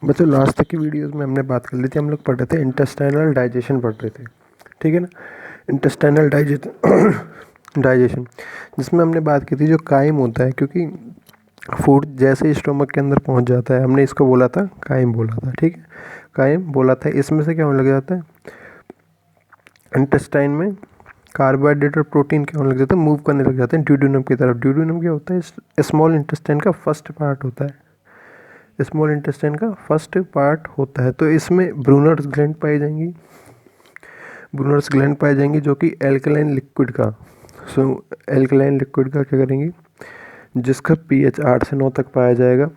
मतलब लास्ट तक की वीडियोस में हमने बात कर ली थी, हम लोग पढ़ रहे थे इंटेस्टाइनल डाइजेशन पढ़ रहे थे, ठीक है ना। इंटेस्टाइनल डाइजेशन जिसमें हमने बात की थी जो काइम होता है, क्योंकि फूड जैसे ही स्टोमक के अंदर पहुंच जाता है, हमने इसको बोला था काइम बोला था, ठीक है, काइम बोला था। इसमें से क्या होने लग जाता है, इंटेस्टाइन में कार्बोहाइड्रेट और प्रोटीन क्या होने लग जाता है, मूव करने लग जाते हैं ड्यूडेनम की तरफ। ड्यूडेनम क्या होता है, स्मॉल इंटेस्टाइन का फर्स्ट पार्ट होता है, स्मॉल इंटेस्टाइन का फर्स्ट पार्ट होता है। तो इसमें ब्रूनर्स ग्लैंड पाई जाएंगी, ब्रूनर्स ग्लैंड पाई जाएंगी जो कि एल्कलाइन लिक्विड का, एल्कलाइन लिक्विड का क्या करेंगी, जिसका पीएच 8 से 9 तक पाया जाएगा,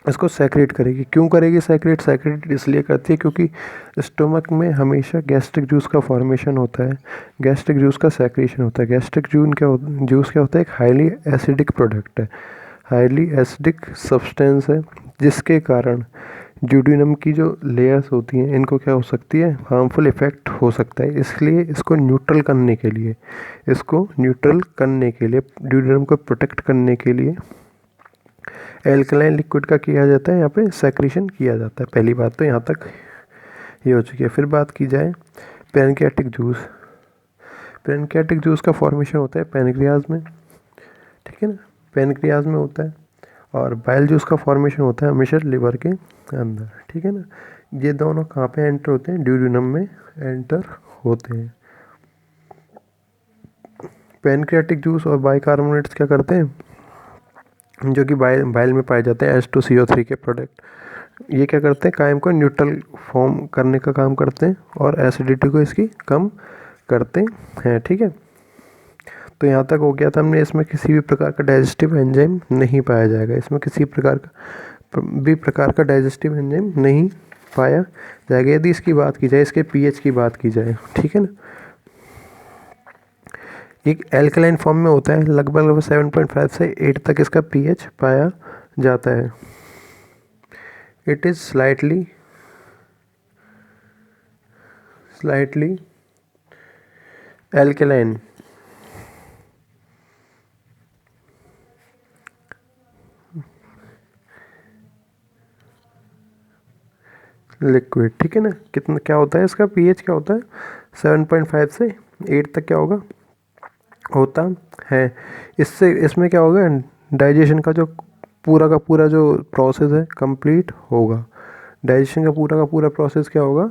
इसको सेक्रेट करेगी। क्यों करेगी सेक्रेट, सेक्रेट इसलिए करती है क्योंकि स्टोमक में हमेशा गैस्ट्रिक जूस का फॉर्मेशन होता है, गैस्ट्रिक जूस का सेक्रेशन होता है। गैस्ट्रिक जूस क्या होता है, एक हाईली एसिडिक प्रोडक्ट है, हाईली एसिडिक सब्सटेंस है, जिसके कारण ड्यूडेनम की जो लेयर्स होती हैं इनको क्या हो सकती है, हार्मफुल इफेक्ट हो सकता है। इसलिए इसको न्यूट्रल करने के लिए, इसको न्यूट्रल करने के लिए, ड्यूडेनम को प्रोटेक्ट करने के लिए एल्कलाइन लिक्विड का किया जाता है, यहाँ पे सेक्रेशन किया जाता है। पहली बात तो यहाँ तक ये हो चुकी है। फिर बात की जाए पैनक्रियाटिक जूस, पैनक्रियाटिक जूस का फॉर्मेशन होता है पैनक्रियाज में, ठीक है ना, पैनक्रियाज में होता है। और बाइल जूस का फॉर्मेशन होता है हमेशा लिवर के अंदर, ठीक है ना। ये दोनों कहाँ पे एंटर होते हैं, ड्यूडेनम में एंटर होते हैं। पैनक्रियाटिक जूस और बाइकार्बोनेट्स क्या करते हैं, जो कि बाइल में पाए जाते हैं H2CO3 के प्रोडक्ट, ये क्या करते हैं, कायम को न्यूट्रल फॉर्म करने का काम करते हैं और एसिडिटी को इसकी कम करते हैं, ठीक है। तो यहाँ तक हो गया था हमने, इसमें किसी भी प्रकार का डाइजेस्टिव एंजाइम नहीं पाया जाएगा, इसमें किसी प्रकार का डाइजेस्टिव एंजाइम नहीं पाया जाएगा। यदि इसकी बात की जाए, इसके पीएच की बात की जाए, ठीक है ना, एक एल्कलाइन फॉर्म में होता है, लगभग 7.5 से 8 तक इसका पीएच पाया जाता है। It is slightly alkaline, liquid, ठीक है ना। कितना क्या होता है इसका पीएच, क्या होता है 7.5 से 8 तक क्या होगा, होता है। इससे इसमें क्या होगा, डाइजेशन का जो पूरा जो प्रोसेस है कंप्लीट होगा, डाइजेशन का पूरा प्रोसेस क्या होगा,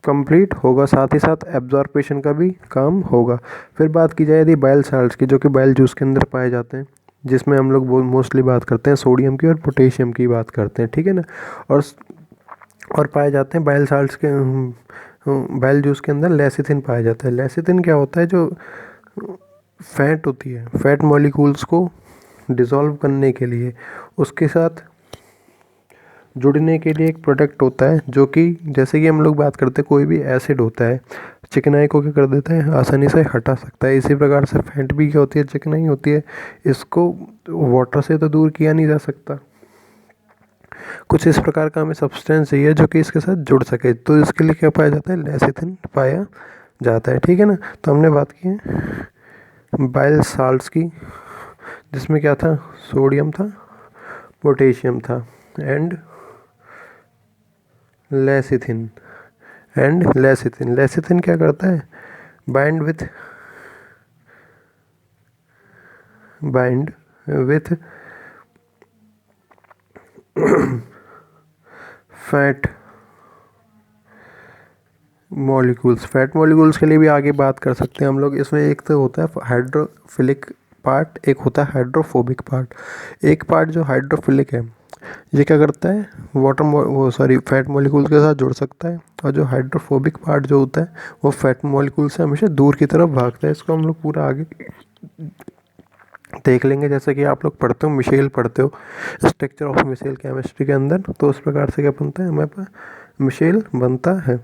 कंप्लीट होगा, साथ ही साथ एब्जॉर्प्शन का भी काम होगा। फिर बात की जाए यदि बाइल साल्ट्स की, जो कि बाइल जूस के अंदर पाए जाते हैं, जिसमें हम लोग मोस्टली बात करते हैं सोडियम की और पोटेशियम की बात करते हैं, ठीक है ना। और पाए जाते हैं बाइल साल्ट्स के, बाइल जूस के अंदर लेसिथिन पाया जाता है। लेसिथिन क्या होता है, जो फैट होती है, फैट मॉलिक्यूल्स को डिसॉल्व करने के लिए, उसके साथ जुड़ने के लिए एक प्रोडक्ट होता है, जो कि जैसे कि हम लोग बात करते हैं कोई भी एसिड होता है, चिकनाई को क्या कर देता है, आसानी से हटा सकता है। इसी प्रकार से फैट भी क्या होती है, चिकनाई होती है, इसको वाटर से तो दूर किया नहीं जा सकता। कुछ इस प्रकार का हमें सब्सटेंस चाहिए जो कि इसके साथ जुड़ सके, तो इसके लिए क्या पाया जाता है, लेसिथिन पाया जाता है, ठीक है ना। तो हमने बात की है बाइल साल्ट्स की, जिसमें क्या था, सोडियम था, पोटेशियम था, एंड लेसिथिन, लेसिथिन क्या करता है, bind with fat molecules. Fat molecules के लिए भी आगे बात कर सकते हैं हम लोग। इसमें एक तो होता है हाइड्रोफिलिक पार्ट, एक होता है हाइड्रोफोबिक पार्ट। एक पार्ट जो हाइड्रोफिलिक है, ये क्या करता है, फैट मॉलिक्यूल के साथ जुड़ सकता है। और जो हाइड्रोफोबिक पार्ट जो होता है, वो फैट मॉलिक्यूल से हमेशा दूर की तरफ भागता है। इसको हम लोग पूरा आगे देख लेंगे, जैसे कि आप लोग पढ़ते हो, मिशेल पढ़ते हो, स्ट्रक्चर ऑफ मिशेल केमिस्ट्री के अंदर, तो उस प्रकार से क्या बनता है हमारे पास, मिशेल बनता है,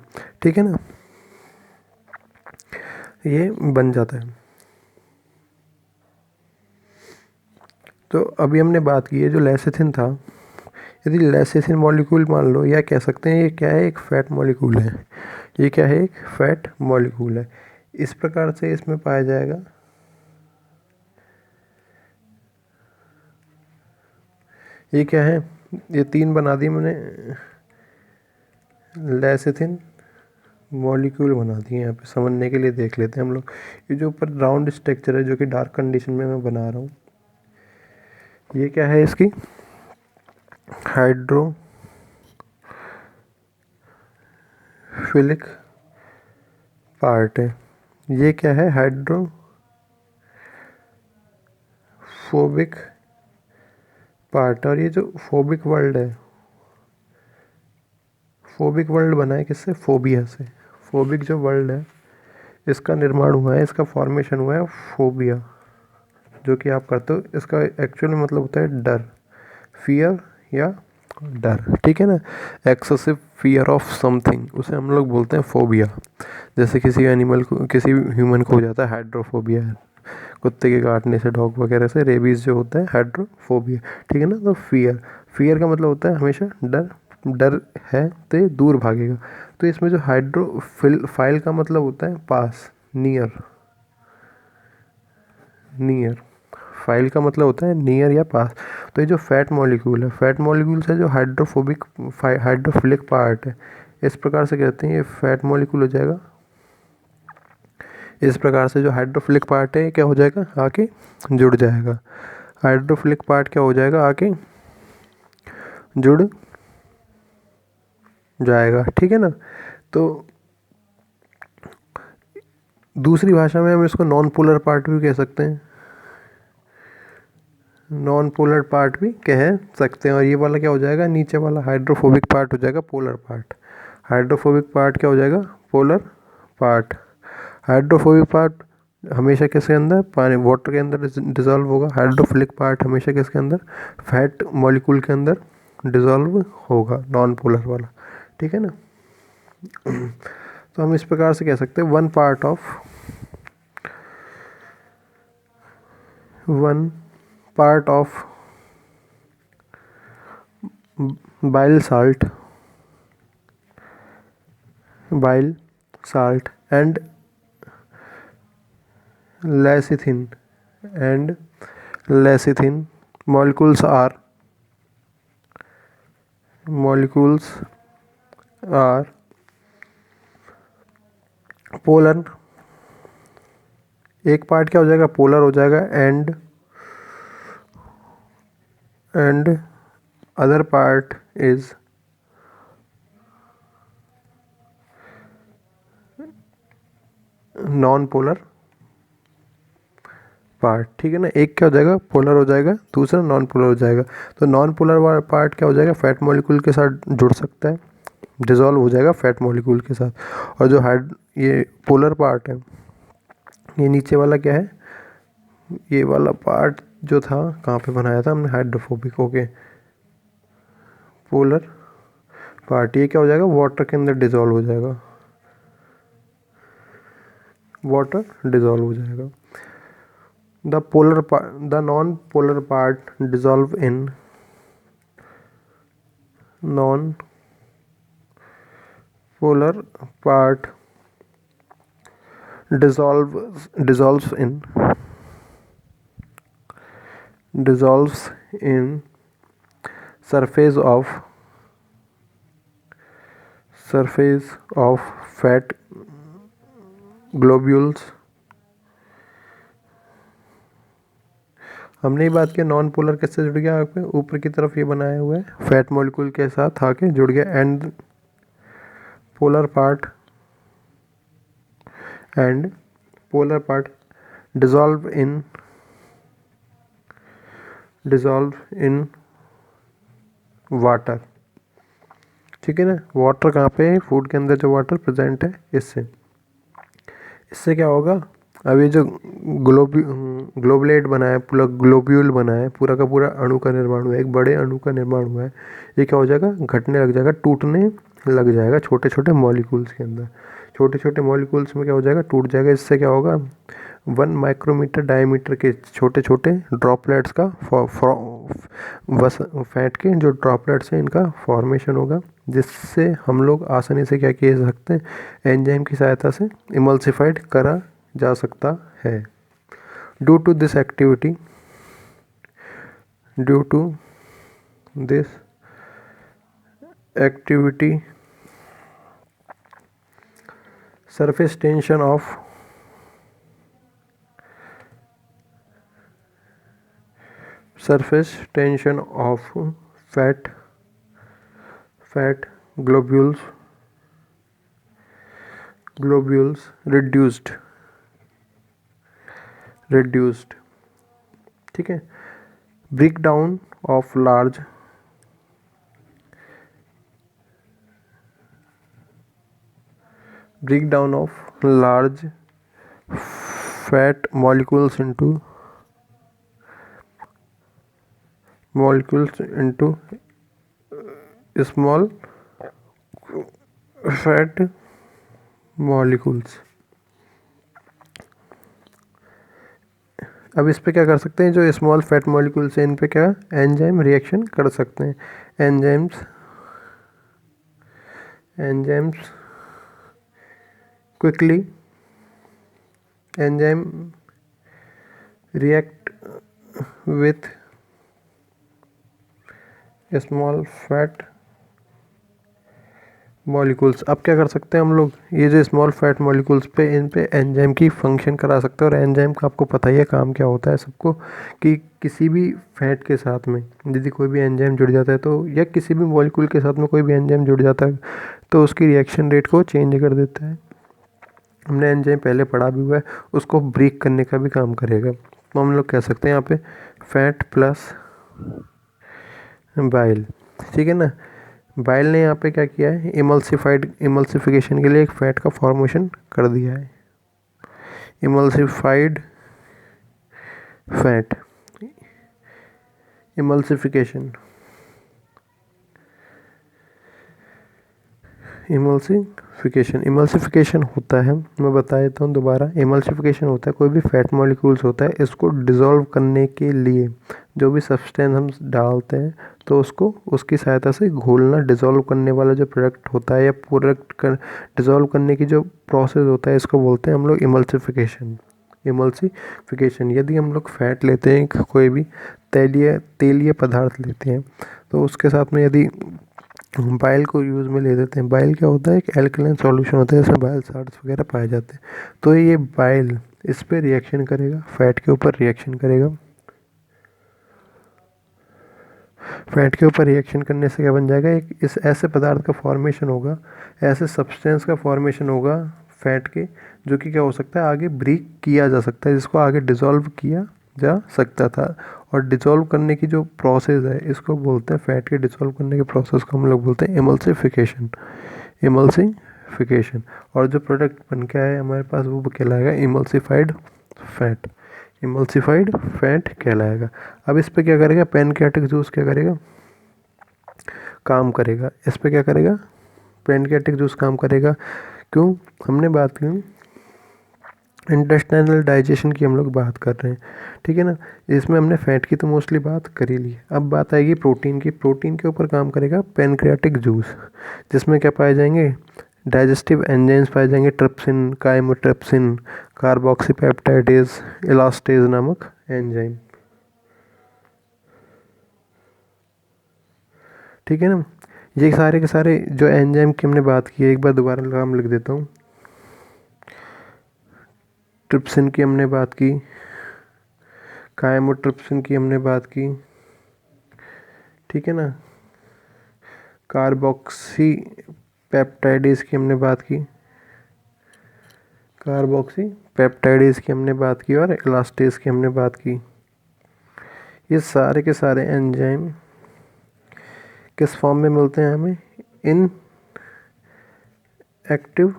ठीक है ना, ये बन जाता है। तो अभी हमने बात की है जो लेसिथिन था, यदि लेसिथिन मॉलिक्यूल मान लो, या कह सकते हैं ये क्या है, एक फैट मॉलिक्यूल है, ये क्या है, एक फैट मॉलिक्यूल है। इस प्रकार से इसमें पाया जाएगा ये क्या है, ये 3 बना दिए मैंने, लेसिथिन मॉलिक्यूल बना दिए। यहाँ पे समझने के लिए देख लेते हैं हम लोग। ये जो ऊपर राउंड स्ट्रक्चर है जो कि डार्क कंडीशन में मैं बना रहा हूँ, ये क्या है, इसकी हाइड्रोफिलिक पार्ट है। ये क्या है, हाइड्रोफोबिक पार्ट। और ये जो फोबिक वर्ल्ड है, फोबिक वर्ल्ड बना है किससे, फोबिया से। फोबिक जो वर्ल्ड है इसका निर्माण हुआ है, इसका फॉर्मेशन हुआ है फोबिया, जो कि आप करते हो। इसका एक्चुअल मतलब होता है डर, फियर या डर, ठीक है ना। एक्सेसिव फियर ऑफ समथिंग, उसे हम लोग बोलते हैं फोबिया। जैसे किसी एनिमल को, किसी ह्यूमन को हो जाता है हाइड्रोफोबिया, कुत्ते के काटने से, डॉग वगैरह से, रेबीज जो होता है हाइड्रोफोबिया, ठीक है ना। तो फियर का मतलब होता है हमेशा डर, डर है तो दूर भागेगा। तो इसमें जो फाइल का मतलब होता है पास, नियर। नियर फाइल का मतलब होता है नियर या पास। तो ये जो फैट मॉलिक्यूल है, फैट मॉलिक्यूल से जो हाइड्रोफिलिक पार्ट है, इस प्रकार से कहते हैं ये फैट मॉलिक्यूल हो जाएगा। इस प्रकार से जो हाइड्रोफिलिक पार्ट है क्या हो जाएगा, आके जुड़ जाएगा। हाइड्रोफिलिक पार्ट क्या हो जाएगा, आके जुड़ जाएगा, ठीक है ना। तो दूसरी भाषा में हम इसको नॉन पोलर पार्ट भी कह सकते हैं, नॉन पोलर पार्ट भी कह सकते हैं। और ये वाला क्या हो जाएगा, नीचे वाला हाइड्रोफोबिक पार्ट हो जाएगा पोलर पार्ट। हाइड्रोफोबिक पार्ट क्या हो जाएगा, पोलर पार्ट। हाइड्रोफोबिक पार्ट हमेशा किसके अंदर, पानी, वाटर के अंदर डिजॉल्व होगा। हाइड्रोफिलिक पार्ट हमेशा किसके अंदर, फैट मॉलिक्यूल के अंदर डिजॉल्व होगा, नॉन पोलर वाला, ठीक है ना। तो हम इस प्रकार से कह सकते हैं one part of bile salt and lecithin molecules are polar। एक पार्ट क्या हो जाएगा, पोलर हो जाएगा, and other part is non polar part, ठीक है ना। एक क्या हो जाएगा, पोलर हो जाएगा, दूसरा नॉन पोलर हो जाएगा। तो नॉन पोलर वाला पार्ट क्या हो जाएगा, फैट मॉलिक्यूल के साथ जुड़ सकता है, डिजॉल्व हो जाएगा फैट मॉलिक्यूल के साथ। और जो ये पोलर पार्ट है, ये नीचे वाला क्या है, ये वाला पार्ट जो था कहाँ पे बनाया था हमने, हाइड्रोफोबिक होके पोलर पार्ट, ये क्या हो जाएगा, वाटर के अंदर डिजॉल्व हो जाएगा, वाटर डिजॉल्व हो जाएगा। The non polar part dissolve in non polar part dissolves in surface of fat globules। हमने ही बात किया नॉन पोलर किससे जुड़ गया, आपके ऊपर की तरफ ये बनाया हुआ है, फैट मॉलिक्यूल के साथ आके जुड़ गया। And polar part dissolve in water, ठीक है ना। वाटर कहाँ पे है, फूड के अंदर जो वाटर प्रेजेंट है, इससे क्या होगा, अब ये जो ग्लोबुलेट बना है, पूरा ग्लोब्यूल बना है, पूरा का पूरा अणु का निर्माण हुआ है, एक बड़े अणु का निर्माण हुआ है। ये क्या हो जाएगा, घटने लग जाएगा, टूटने लग जाएगा छोटे छोटे मॉलिक्यूल्स के अंदर। छोटे छोटे मॉलिक्यूल्स में क्या हो जाएगा, टूट जाएगा। इससे क्या होगा, 1 माइक्रोमीटर डायमीटर के छोटे छोटे ड्रॉपलेट्स का फैट के जो ड्रॉपलेट्स हैं इनका फॉर्मेशन होगा, जिससे हम लोग आसानी से क्या कह सकते हैं, एंजाइम की सहायता से इमल्सिफाइड करा जा सकता है। Due to this activity surface tension of fat globules reduced, ठीक है। breakdown of large fat molecules into small fat molecules। अब इस पे क्या कर सकते हैं, जो स्मॉल फैट मॉलिक्यूल्स हैं इन पे क्या एंजाइम रिएक्शन कर सकते हैं। Enzymes quickly enzyme react with small fat molecules. अब क्या कर सकते हैं हम लोग, ये जो स्मॉल फैट मॉलिक्यूल्स पे इन पे एंजाइम की फंक्शन करा सकते हैं। और एंजाइम का आपको पता ही है काम क्या होता है सबको, कि किसी भी फैट के साथ में यदि कोई भी एंजाइम जुड़ जाता है तो, या किसी भी मॉलिक्यूल के साथ में कोई भी एंजाइम जुड़ जाता है तो उसकी रिएक्शन रेट को चेंज कर देता है। हमने एंजाइम पहले पढ़ा भी हुआ है, उसको ब्रेक करने का भी काम करेगा। तो हम लोग कह सकते हैं यहाँ पे फैट प्लस बाइल, ठीक है ना। बाइल ने यहाँ पे क्या किया है, इमल्सिफिकेशन के लिए एक फैट का फॉर्मेशन कर दिया है। इमल्सिफिकेशन होता है, मैं बता देता हूँ दोबारा। इमल्सिफिकेशन होता है, कोई भी फैट मॉलिक्यूल्स होता है, इसको डिज़ोल्व करने के लिए जो भी सब्सटेंस हम डालते हैं तो उसको उसकी सहायता से घोलना, डिज़ोल्व करने वाला जो प्रोडक्ट होता है या डिज़ोल्व करने की जो प्रोसेस होता है, इसको बोलते हैं हम लोग इमल्सिफिकेशन। यदि हम लोग फैट लेते हैं, कोई भी तेलीय पदार्थ लेते हैं, तो उसके साथ में यदि बाइल को यूज़ में ले देते हैं, बाइल क्या होता है, एक एल्कलाइन सॉल्यूशन होता है, इसमें बाइल साल्ट्स वगैरह पाए जाते हैं। तो ये बाइल इस पे रिएक्शन करेगा, फैट के ऊपर रिएक्शन करेगा। फैट के ऊपर रिएक्शन करने से क्या बन जाएगा, एक इस ऐसे पदार्थ का फॉर्मेशन होगा, ऐसे सब्सटेंस का फॉर्मेशन होगा फैट के, जो कि क्या हो सकता है, आगे ब्रेक किया जा सकता है, जिसको आगे डिज़ोल्व किया जा सकता था। और डिज़ोल्व करने की जो प्रोसेस है, इसको बोलते हैं, फैट के डिज़ोल्व करने के प्रोसेस को हम लोग बोलते हैं इमल्सिफिकेशन। और जो प्रोडक्ट बन के आया हमारे पास वो कहलाएगा इमल्सिफाइड फैट कहलाएगा। अब इस पे क्या करेगा, पैनक्रियाटिक जूस क्या करेगा, काम करेगा। इस पे क्या करेगा, पैनक्रियाटिक जूस काम करेगा। क्यों, हमने बात की इंटेस्टाइनल डाइजेशन की, हम लोग बात कर रहे हैं, ठीक है ना। इसमें हमने फैट की तो मोस्टली बात कर ही ली। अब बात आएगी प्रोटीन की। प्रोटीन के ऊपर काम करेगा पैनक्रियाटिक जूस, जिसमें क्या पाए जाएंगे, डाइजेस्टिव एंजाइम्स पाए जाएंगे, ट्रिप्सिन, काइमोट्रिप्सिन, कार्बोक्सीपेप्टाइडेज, इलास्टेज नामक एंजाइम, ठीक है ना। ये सारे के सारे जो एंजाइम की हमने बात की है, एक बार दोबारा नाम लिख देता हूँ। ट्रिप्सिन की हमने बात की, काइमोट्रिप्सिन की हमने बात की, ठीक है ना। कार्बोक्सी पेप्टाइडेज की हमने बात की, और इलास्टेज की हमने बात की। ये सारे के सारे एंजाइम किस फॉर्म में मिलते हैं हमें, इन एक्टिव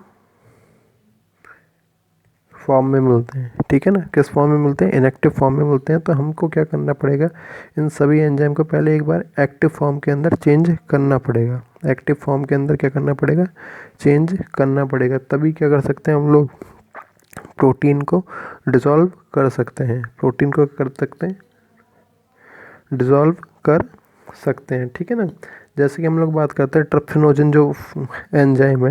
फॉर्म में मिलते हैं, ठीक है ना। किस फॉर्म में मिलते हैं, इनएक्टिव फॉर्म में मिलते हैं। तो हमको क्या करना पड़ेगा, इन सभी एंजाइम को पहले एक बार एक्टिव फॉर्म के अंदर चेंज करना पड़ेगा। एक्टिव फॉर्म के अंदर क्या करना पड़ेगा, चेंज करना पड़ेगा। तभी क्या कर सकते हैं हम लोग, प्रोटीन को डिज़ोल्व कर सकते हैं, डिज़ोल्व कर सकते हैं, ठीक है ना। जैसे कि हम लोग बात करते हैं ट्रिप्सिनोजन जो एंजाइम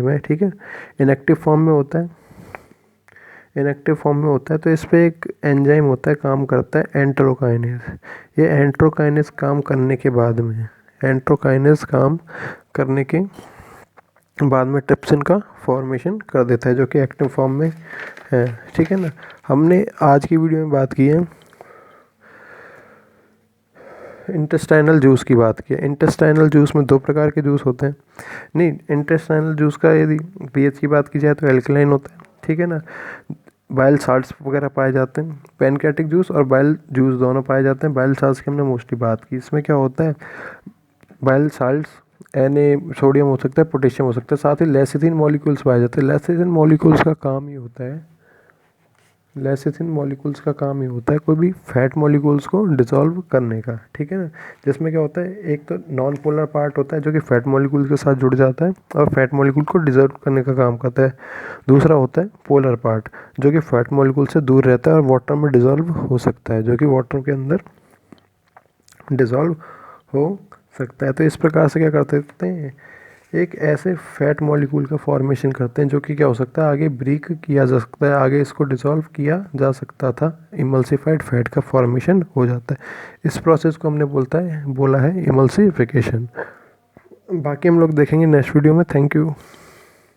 है, ठीक है, इनएक्टिव फॉर्म में होता है। इनएक्टिव फॉर्म में होता है। तो इस पे एक एंजाइम होता है, काम करता है एंटेरोकाइनेज। ये एंटेरोकाइनेज काम करने के बाद में, एंटेरोकाइनेज काम करने के बाद में ट्रिप्सिन का फॉर्मेशन कर देता है, जो कि एक्टिव फॉर्म में है। ठीक है ना। हमने आज की वीडियो में बात की है इंटेस्टाइनल जूस की बात की है। इंटेस्टाइनल जूस में 2 प्रकार के जूस होते हैं। नहीं, इंटेस्टाइनल जूस का यदि पीएच की बात की जाए तो एल्कलाइन होता है। ठीक है ना। बाइल साल्ट्स वगैरह पाए जाते हैं। पैनक्रेटिक जूस और बाइल जूस दोनों पाए जाते हैं। बाइल साल्ट्स की हमने मोस्टली बात की। इसमें क्या होता है, बाइल साल्ट्स सोडियम हो सकता है, पोटेशियम हो सकता है, साथ ही लेसिथिन मॉलिक्यूल्स पाए जाते हैं। लेसिथिन मॉलिक्यूल्स का काम ही होता है, लेसिथिन मॉलिक्यूल्स का काम ही होता है कोई भी फैट मॉलिक्यूल्स को डिसॉल्व करने का। ठीक है ना। जिसमें क्या होता है, एक तो नॉन पोलर पार्ट होता है जो कि फैट मॉलिक्यूल के साथ जुड़ जाता है और फैट मॉलिक्यूल को डिसॉल्व करने का काम करता है। दूसरा होता है पोलर पार्ट जो कि फैट मॉलिक्यूल से दूर रहता है और वाटर में डिसॉल्व हो सकता है, जो कि वाटर के अंदर डिसॉल्व हो सकता है। तो इस प्रकार से क्या करते हैं, एक ऐसे फैट मॉलिक्यूल का फॉर्मेशन करते हैं जो कि क्या हो सकता है, आगे ब्रेक किया जा सकता है, आगे इसको डिसॉल्व किया जा सकता था, इमल्सिफाइड फैट का फॉर्मेशन हो जाता है। इस प्रोसेस को हमने बोला है इमल्सिफिकेशन। बाकी हम लोग देखेंगे नेक्स्ट वीडियो में। Thank you.